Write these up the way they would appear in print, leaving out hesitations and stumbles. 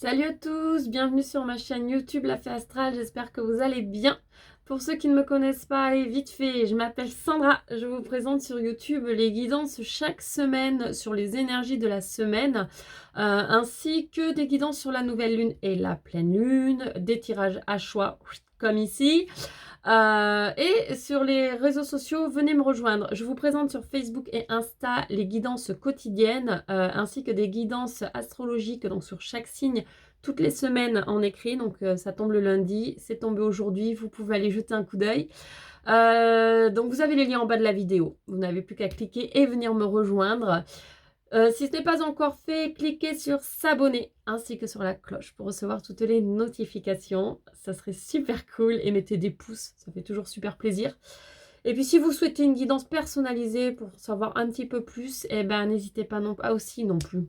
Salut à tous, bienvenue sur ma chaîne YouTube La Fée Astrale, j'espère que vous allez bien. Pour ceux qui ne me connaissent pas, allez vite fait, je m'appelle Sandra, je vous présente sur YouTube les guidances chaque semaine sur les énergies de la semaine, ainsi que des guidances sur la nouvelle lune et la pleine lune, des tirages à choix comme ici. Et sur les réseaux sociaux, venez me rejoindre. Je vous présente sur Facebook et Insta les guidances quotidiennes, ainsi que des guidances astrologiques donc sur chaque signe toutes les semaines en écrit. Donc ça tombe le lundi, c'est tombé aujourd'hui, vous pouvez aller jeter un coup d'œil. Donc vous avez les liens en bas de la vidéo. Vous n'avez plus qu'à cliquer et venir me rejoindre. Si ce n'est pas encore fait, cliquez sur s'abonner ainsi que sur la cloche pour recevoir toutes les notifications. Ça serait super cool et mettez des pouces, ça fait toujours super plaisir. Et puis si vous souhaitez une guidance personnalisée pour savoir un petit peu plus, eh ben n'hésitez pas non pas aussi non plus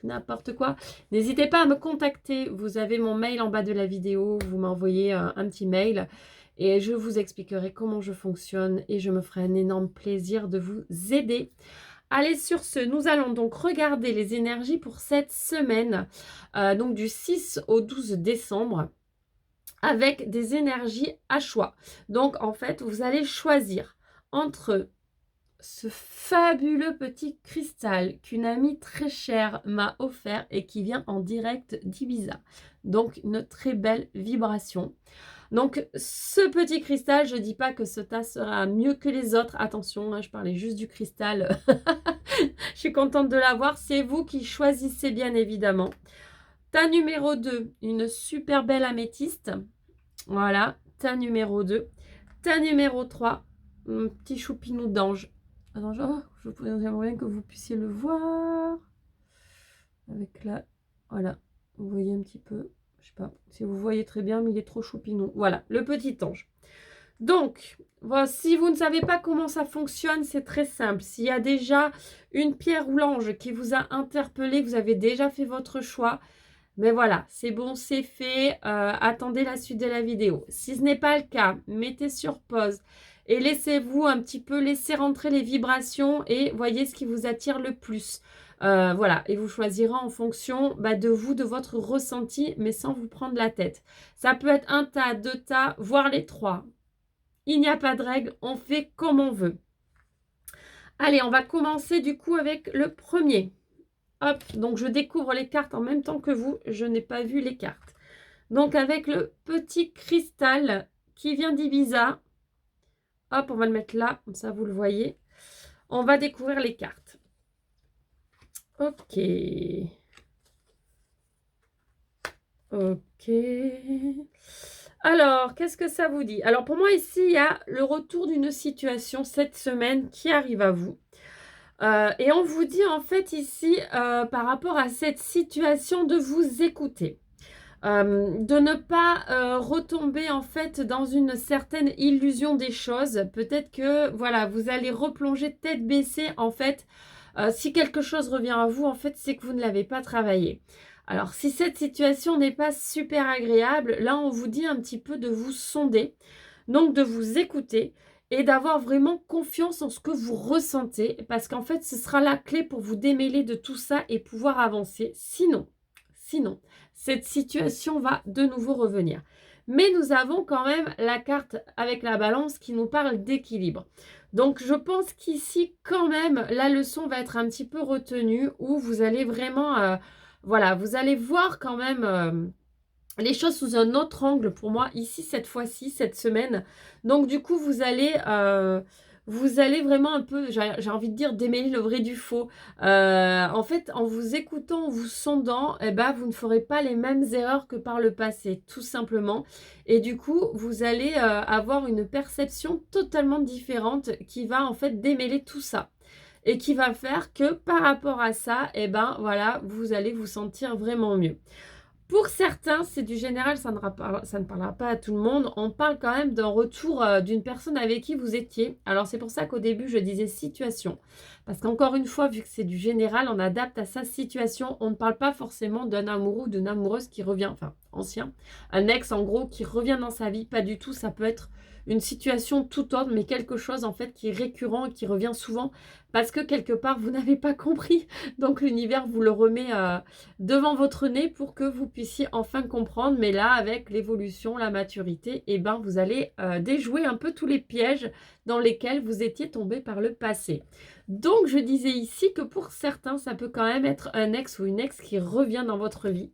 n'importe quoi. N'hésitez pas à me contacter. Vous avez mon mail en bas de la vidéo, vous m'envoyez un petit mail et je vous expliquerai comment je fonctionne et je me ferai un énorme plaisir de vous aider. Allez, sur ce, nous allons donc regarder les énergies pour cette semaine, donc du 6 au 12 décembre, avec des énergies à choix. Donc, en fait, vous allez choisir entre ce fabuleux petit cristal qu'une amie très chère m'a offert et qui vient en direct d'Ibiza. Donc, une très belle vibration. Donc, ce petit cristal, je ne dis pas que ce tas sera mieux que les autres. Attention, hein, je parlais juste du cristal. Je suis contente de l'avoir. C'est vous qui choisissez, bien évidemment. Tas numéro 2, une super belle améthyste. Voilà, tas numéro 2. Tas numéro 3, un petit choupinou d'ange. Attends, j'aimerais bien que vous puissiez le voir. Avec la... Voilà, vous voyez un petit peu. Je sais pas si vous voyez très bien, mais il est trop choupinou. Voilà, le petit ange. Donc, voilà, si vous ne savez pas comment ça fonctionne, c'est très simple. S'il y a déjà une pierre ou l'ange qui vous a interpellé, vous avez déjà fait votre choix, mais voilà, c'est bon, c'est fait. Attendez la suite de la vidéo. Si ce n'est pas le cas, mettez sur pause et laissez-vous un petit peu laisser rentrer les vibrations et voyez ce qui vous attire le plus. Voilà, et vous choisirez en fonction de vous, de votre ressenti, mais sans vous prendre la tête. Ça peut être un tas, deux tas, voire les trois. Il n'y a pas de règle, on fait comme on veut. Allez, on va commencer du coup avec le premier. Hop, donc je découvre les cartes en même temps que vous. Je n'ai pas vu les cartes. Donc avec le petit cristal qui vient d'Ibiza. Hop, on va le mettre là, comme ça vous le voyez. On va découvrir les cartes. Ok. Ok. Alors, qu'est-ce que ça vous dit? Alors, pour moi, ici, il y a le retour d'une situation cette semaine qui arrive à vous. Et on vous dit, en fait, ici, par rapport à cette situation, de vous écouter. De ne pas retomber, en fait, dans une certaine illusion des choses. Peut-être que, voilà, vous allez replonger tête baissée, en fait. Si quelque chose revient à vous, en fait, c'est que vous ne l'avez pas travaillé. Alors, si cette situation n'est pas super agréable, là, on vous dit un petit peu de vous sonder, donc de vous écouter et d'avoir vraiment confiance en ce que vous ressentez, parce qu'en fait, ce sera la clé pour vous démêler de tout ça et pouvoir avancer. Sinon, cette situation va de nouveau revenir. Mais nous avons quand même la carte avec la balance qui nous parle d'équilibre. Donc, je pense qu'ici, quand même, la leçon va être un petit peu retenue, où vous allez vraiment... voilà, vous allez voir quand même les choses sous un autre angle pour moi, ici, cette fois-ci, cette semaine. Donc, du coup, vous allez vraiment un peu, j'ai envie de dire, démêler le vrai du faux. En fait, en vous écoutant, en vous sondant, eh ben, vous ne ferez pas les mêmes erreurs que par le passé, tout simplement. Et du coup, vous allez avoir une perception totalement différente qui va en fait démêler tout ça. Et qui va faire que par rapport à ça, eh ben, voilà, vous allez vous sentir vraiment mieux. Pour certains, c'est du général, ça ne parlera pas à tout le monde. On parle quand même d'un retour d'une personne avec qui vous étiez. Alors, c'est pour ça qu'au début, je disais situation. Parce qu'encore une fois, vu que c'est du général, on adapte à sa situation. On ne parle pas forcément d'un amoureux ou d'une amoureuse qui revient, enfin, ancien. Un ex, en gros, qui revient dans sa vie. Pas du tout, ça peut être une situation tout autre, mais quelque chose en fait qui est récurrent et qui revient souvent parce que quelque part vous n'avez pas compris. Donc l'univers vous le remet devant votre nez pour que vous puissiez enfin comprendre. Mais là, avec l'évolution, la maturité, et ben vous allez déjouer un peu tous les pièges dans lesquels vous étiez tombé par le passé. Donc je disais ici que pour certains, ça peut quand même être un ex ou une ex qui revient dans votre vie.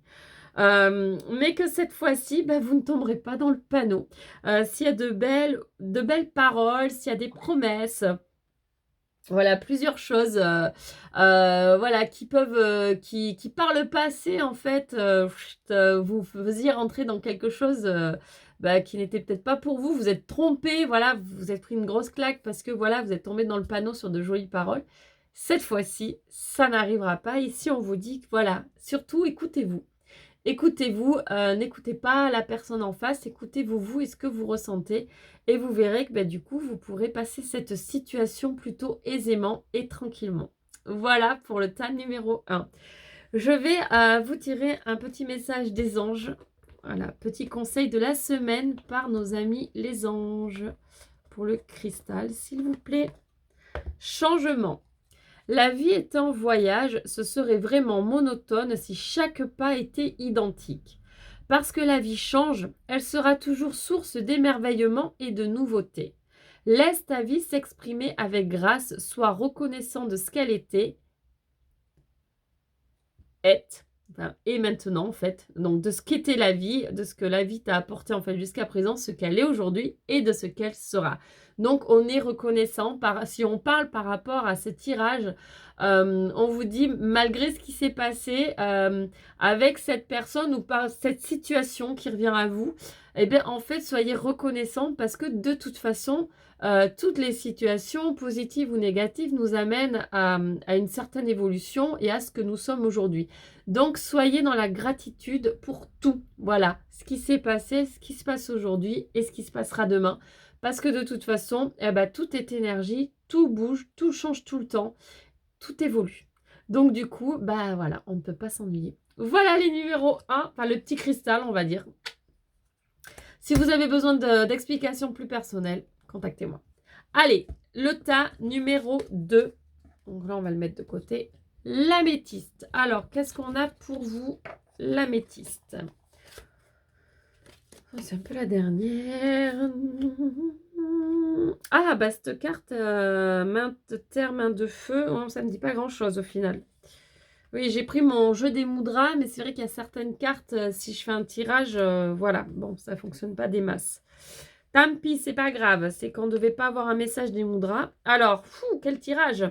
Mais que cette fois-ci, bah, vous ne tomberez pas dans le panneau. S'il y a de belles paroles, s'il y a des promesses, voilà, plusieurs choses voilà, qui peuvent, qui par le passé, en fait, vous faisiez rentrer dans quelque chose bah, qui n'était peut-être pas pour vous. Vous êtes trompé, voilà, vous êtes pris une grosse claque parce que voilà, vous êtes tombé dans le panneau sur de jolies paroles. Cette fois-ci, ça n'arrivera pas. Ici, on vous dit que voilà, surtout écoutez-vous. Écoutez-vous, n'écoutez pas la personne en face, écoutez-vous vous et ce que vous ressentez et vous verrez que bah, du coup, vous pourrez passer cette situation plutôt aisément et tranquillement. Voilà pour le tas numéro 1. Je vais vous tirer un petit message des anges. Voilà, petit conseil de la semaine par nos amis les anges. Pour le cristal, s'il vous plaît. Changement. La vie est un voyage, ce serait vraiment monotone si chaque pas était identique. Parce que la vie change, elle sera toujours source d'émerveillement et de nouveautés. Laisse ta vie s'exprimer avec grâce, sois reconnaissant de ce qu'elle était, et maintenant en fait, donc de ce qu'était la vie, de ce que la vie t'a apporté en fait jusqu'à présent, ce qu'elle est aujourd'hui et de ce qu'elle sera. Donc on est reconnaissant, si on parle par rapport à ce tirage, on vous dit malgré ce qui s'est passé avec cette personne ou par cette situation qui revient à vous, eh bien en fait soyez reconnaissant parce que de toute façon, toutes les situations positives ou négatives nous amènent à une certaine évolution et à ce que nous sommes aujourd'hui. Donc, soyez dans la gratitude pour tout. Voilà, ce qui s'est passé, ce qui se passe aujourd'hui et ce qui se passera demain. Parce que de toute façon, eh ben, tout est énergie, tout bouge, tout change tout le temps, tout évolue. Donc, du coup, bah voilà, on ne peut pas s'ennuyer. Voilà les numéros 1, enfin le petit cristal, on va dire. Si vous avez besoin d'explications plus personnelles, contactez-moi. Allez, le tas numéro 2. Donc là, on va le mettre de côté. L'améthyste. Alors, qu'est-ce qu'on a pour vous, l'améthyste? C'est un peu la dernière. Ah, bah cette carte, main de terre, main de feu, ça ne me dit pas grand-chose au final. Oui, j'ai pris mon jeu des moudras, mais c'est vrai qu'il y a certaines cartes, si je fais un tirage, voilà, bon, ça ne fonctionne pas des masses. Tant pis, c'est pas grave, c'est qu'on ne devait pas avoir un message des moudras. Alors, quel tirage!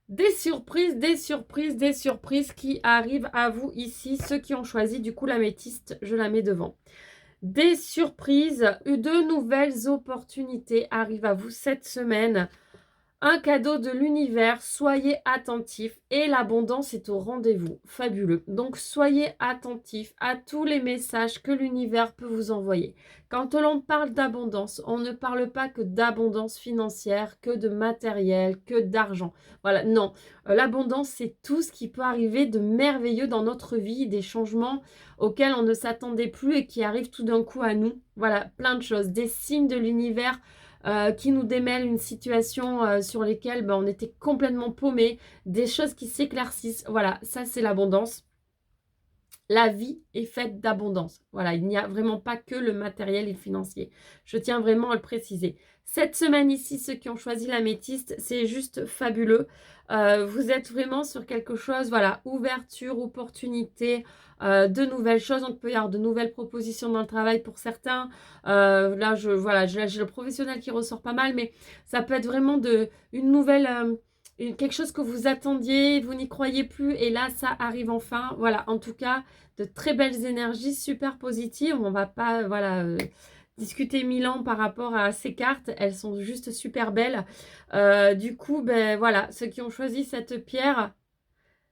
Des surprises, des surprises, des surprises qui arrivent à vous ici, ceux qui ont choisi du coup l'améthyste, je la mets devant. Des surprises, de nouvelles opportunités arrivent à vous cette semaine. Un cadeau de l'univers, soyez attentifs et l'abondance est au rendez-vous. Fabuleux. Donc soyez attentifs à tous les messages que l'univers peut vous envoyer. Quand l'on parle d'abondance, on ne parle pas que d'abondance financière, que de matériel, que d'argent. Voilà, non. L'abondance, c'est tout ce qui peut arriver de merveilleux dans notre vie, des changements auxquels on ne s'attendait plus et qui arrivent tout d'un coup à nous. Voilà, plein de choses, des signes de l'univers qui nous démêlent une situation sur lesquelles on était complètement paumé, des choses qui s'éclaircissent. Voilà, ça c'est l'abondance. La vie est faite d'abondance. Voilà, il n'y a vraiment pas que le matériel et le financier. Je tiens vraiment à le préciser. Cette semaine ici, ceux qui ont choisi l'améthyste, c'est juste fabuleux. Vous êtes vraiment sur quelque chose, voilà, ouverture, opportunité, de nouvelles choses. Donc, il peut y avoir de nouvelles propositions dans le travail pour certains. Là, j'ai le professionnel qui ressort pas mal, mais ça peut être vraiment une nouvelle... quelque chose que vous attendiez, vous n'y croyez plus et là ça arrive enfin. Voilà, en tout cas de très belles énergies, super positives. On va pas discuter 1000 ans par rapport à ces cartes, elles sont juste super belles. Du coup, ben voilà, ceux qui ont choisi cette pierre,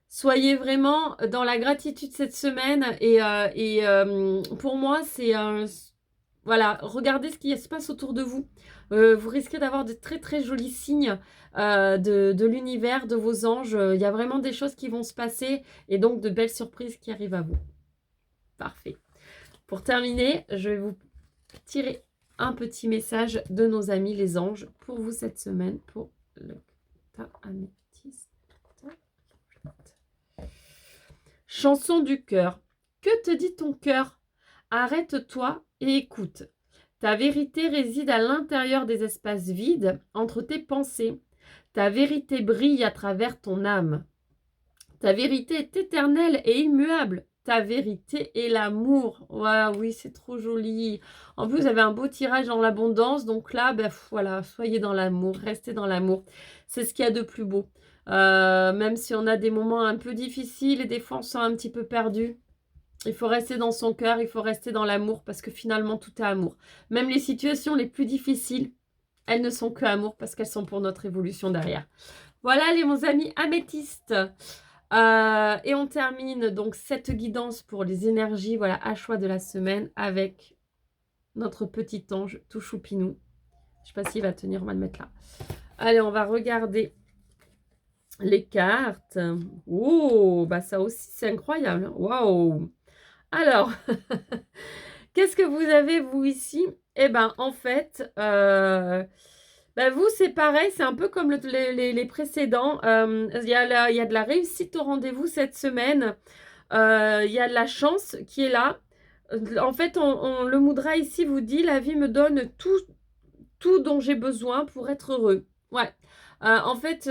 soyez vraiment dans la gratitude cette semaine et pour moi c'est voilà, regardez ce qui se passe autour de vous. Vous risquez d'avoir de très très jolis signes de l'univers, de vos anges. Il y a vraiment des choses qui vont se passer et donc de belles surprises qui arrivent à vous. Parfait. Pour terminer, je vais vous tirer un petit message de nos amis les anges pour vous cette semaine pour le améthyste. Chanson du cœur. Que te dit ton cœur? Arrête-toi et écoute. Ta vérité réside à l'intérieur des espaces vides entre tes pensées. Ta vérité brille à travers ton âme. Ta vérité est éternelle et immuable. Ta vérité est l'amour. Waouh, oui, c'est trop joli. En plus, vous avez un beau tirage dans l'abondance. Donc là, ben, voilà, soyez dans l'amour, restez dans l'amour. C'est ce qu'il y a de plus beau. Même si on a des moments un peu difficiles et des fois on se sent un petit peu perdu. Il faut rester dans son cœur, il faut rester dans l'amour parce que finalement tout est amour. Même les situations les plus difficiles, elles ne sont que amour parce qu'elles sont pour notre évolution derrière. Voilà les mon amis améthystes. Et on termine donc cette guidance pour les énergies, voilà, à choix de la semaine avec notre petit ange tout choupinou. Je sais pas s'il va tenir, on va le mettre là. Allez, on va regarder les cartes. Oh, bah ça aussi c'est incroyable. Waouh. Alors, qu'est-ce que vous avez vous ici? Eh ben en fait, vous c'est pareil, c'est un peu comme les précédents. Il y a de la réussite au rendez-vous cette semaine. Il y a de la chance qui est là. En fait, le Moudra ici vous dit, la vie me donne tout dont j'ai besoin pour être heureux. Ouais. En fait,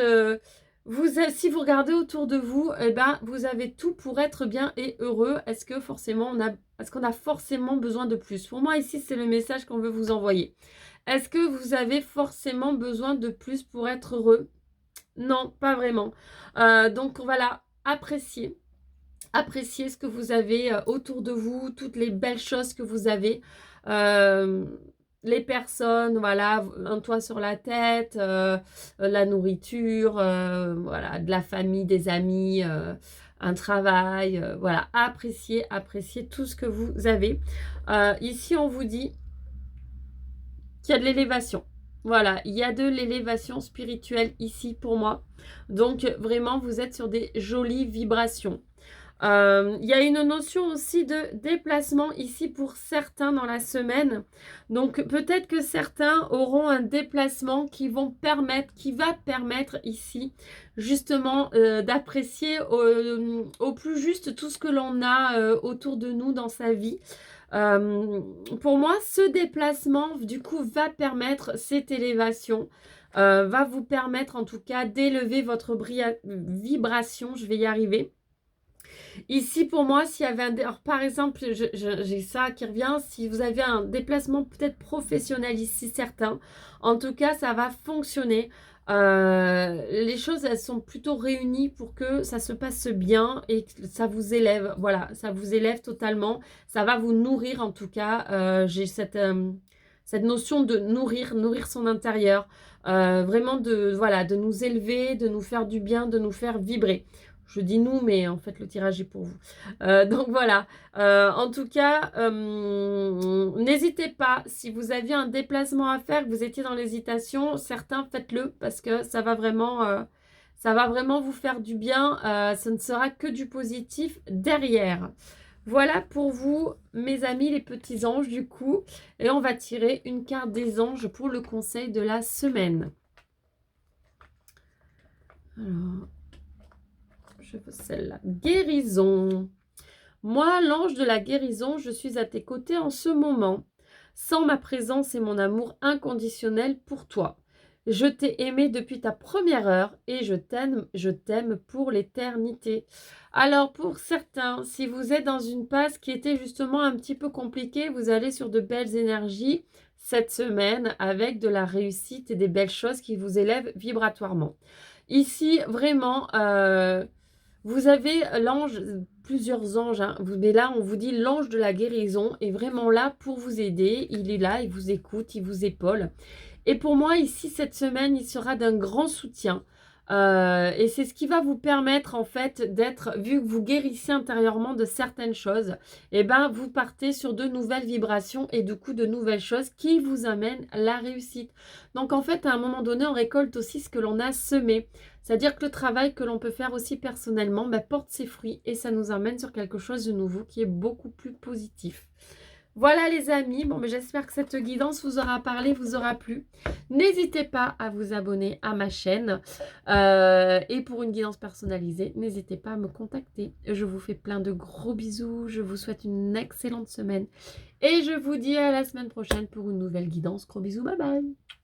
si vous regardez autour de vous, eh ben, vous avez tout pour être bien et heureux. Est-ce qu'on a forcément besoin de plus? Pour moi, ici, c'est le message qu'on veut vous envoyer. Est-ce que vous avez forcément besoin de plus pour être heureux? Non, pas vraiment. Donc voilà, appréciez. Appréciez ce que vous avez autour de vous, toutes les belles choses que vous avez. Les personnes, voilà, un toit sur la tête, la nourriture, voilà, de la famille, des amis, un travail, voilà, appréciez tout ce que vous avez. Ici, on vous dit qu'il y a de l'élévation. Voilà, il y a de l'élévation spirituelle ici pour moi. Donc, vraiment, vous êtes sur des jolies vibrations. Il y a une notion aussi de déplacement ici pour certains dans la semaine. Donc peut-être que certains auront un déplacement qui va permettre ici justement d'apprécier au plus juste tout ce que l'on a autour de nous dans sa vie. Pour moi, ce déplacement du coup va permettre cette élévation. Va vous permettre en tout cas d'élever votre vibration. Je vais y arriver. Ici, pour moi, s'il y avait alors, par exemple, j'ai ça qui revient, si vous avez un déplacement peut-être professionnel ici, certains, en tout cas, ça va fonctionner. Les choses, elles sont plutôt réunies pour que ça se passe bien et que ça vous élève. Voilà, ça vous élève totalement. Ça va vous nourrir, en tout cas. J'ai cette notion de nourrir son intérieur. Vraiment de nous élever, de nous faire du bien, de nous faire vibrer. Je dis nous, mais en fait, le tirage est pour vous. Donc voilà. En tout cas, n'hésitez pas. Si vous aviez un déplacement à faire, que vous étiez dans l'hésitation, certains, faites-le parce que ça va vraiment vous faire du bien. Ce ne sera que du positif derrière. Voilà pour vous, mes amis, les petits anges, du coup. Et on va tirer une carte des anges pour le conseil de la semaine. Alors... je veux celle-là. Guérison. Moi, l'ange de la guérison, je suis à tes côtés en ce moment. Sans ma présence et mon amour inconditionnel pour toi. Je t'ai aimé depuis ta première heure et je t'aime pour l'éternité. Alors pour certains, si vous êtes dans une passe qui était justement un petit peu compliquée, vous allez sur de belles énergies cette semaine avec de la réussite et des belles choses qui vous élèvent vibratoirement. Ici, vraiment... vous avez l'ange, plusieurs anges, hein, mais là on vous dit l'ange de la guérison est vraiment là pour vous aider. Il est là, il vous écoute, il vous épaule. Et pour moi ici cette semaine, il sera d'un grand soutien. Et c'est ce qui va vous permettre en fait d'être, vu que vous guérissez intérieurement de certaines choses, et ben vous partez sur de nouvelles vibrations et du coup de nouvelles choses qui vous amènent la réussite. Donc en fait à un moment donné on récolte aussi ce que l'on a semé. C'est-à-dire que le travail que l'on peut faire aussi personnellement porte ses fruits et ça nous amène sur quelque chose de nouveau qui est beaucoup plus positif. Voilà les amis, bon mais j'espère que cette guidance vous aura parlé, vous aura plu. N'hésitez pas à vous abonner à ma chaîne et pour une guidance personnalisée, n'hésitez pas à me contacter. Je vous fais plein de gros bisous, je vous souhaite une excellente semaine et je vous dis à la semaine prochaine pour une nouvelle guidance. Gros bisous, bye bye.